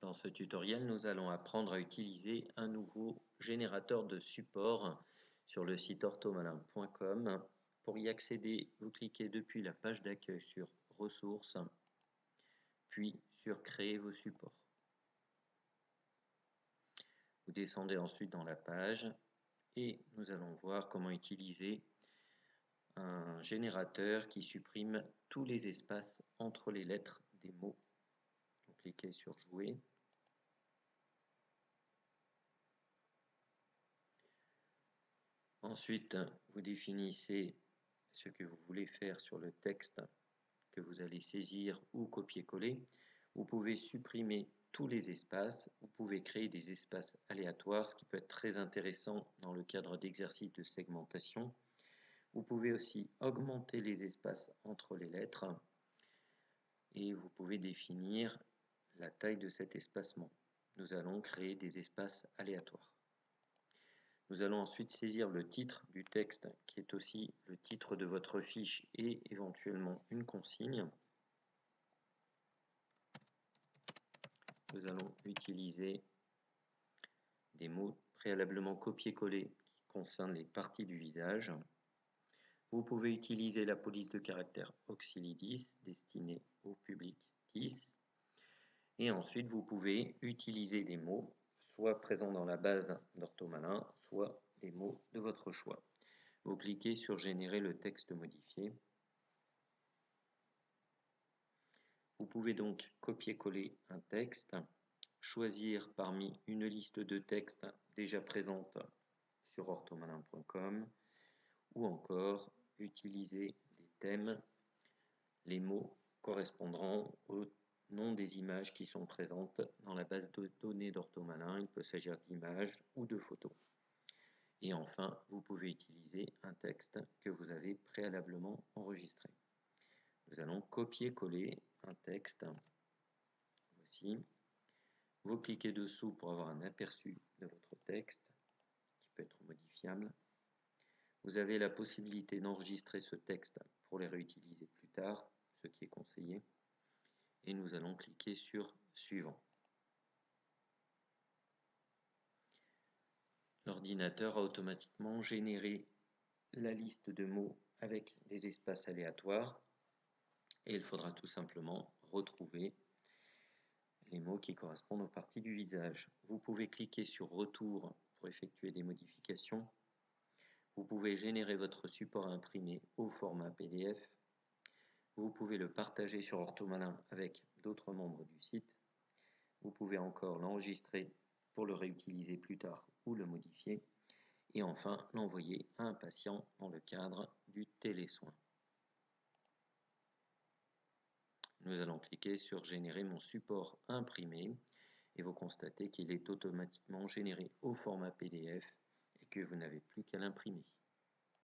Dans ce tutoriel, nous allons apprendre à utiliser un nouveau générateur de support sur le site orthomalin.com. Pour y accéder, vous cliquez depuis la page d'accueil sur Ressources, puis sur Créer vos supports. Vous descendez ensuite dans la page et nous allons voir comment utiliser un générateur qui supprime tous les espaces entre les lettres des mots. Vous cliquez sur Jouer. Ensuite, vous définissez ce que vous voulez faire sur le texte que vous allez saisir ou copier-coller. Vous pouvez supprimer tous les espaces, vous pouvez créer des espaces aléatoires, ce qui peut être très intéressant dans le cadre d'exercices de segmentation. Vous pouvez aussi augmenter les espaces entre les lettres et vous pouvez définir la taille de cet espacement. Nous allons créer des espaces aléatoires. Nous allons ensuite saisir le titre du texte qui est aussi le titre de votre fiche et éventuellement une consigne. Nous allons utiliser des mots préalablement copiés-collés qui concernent les parties du visage. Vous pouvez utiliser la police de caractère Auxili 10 destinée au public 10. Et ensuite, vous pouvez utiliser des mots soit présents dans la base d'Orthomalin, soit des mots de votre choix. Vous cliquez sur Générer le texte modifié. Vous pouvez donc copier-coller un texte, choisir parmi une liste de textes déjà présente sur orthomalin.com ou encore utiliser des thèmes. Les mots correspondront au nom des images qui sont présentes dans la base de données d'Orthomalin. Il peut s'agir d'images ou de photos. Et enfin, vous pouvez utiliser un texte que vous avez préalablement enregistré. Nous allons copier-coller un texte. Voici. Vous cliquez dessous pour avoir un aperçu de votre texte qui peut être modifiable. Vous avez la possibilité d'enregistrer ce texte pour les réutiliser plus tard, ce qui est conseillé. Et nous allons cliquer sur Suivant. L'ordinateur a automatiquement généré la liste de mots avec des espaces aléatoires et il faudra tout simplement retrouver les mots qui correspondent aux parties du visage. Vous pouvez cliquer sur Retour pour effectuer des modifications. Vous pouvez générer votre support imprimé au format PDF. Vous pouvez le partager sur Orthomalin avec d'autres membres du site. Vous pouvez encore l'enregistrer pour le réutiliser plus tard ou le modifier. Et enfin, l'envoyer à un patient dans le cadre du télésoin. Nous allons cliquer sur Générer mon support imprimé et vous constatez qu'il est automatiquement généré au format PDF et que vous n'avez plus qu'à l'imprimer.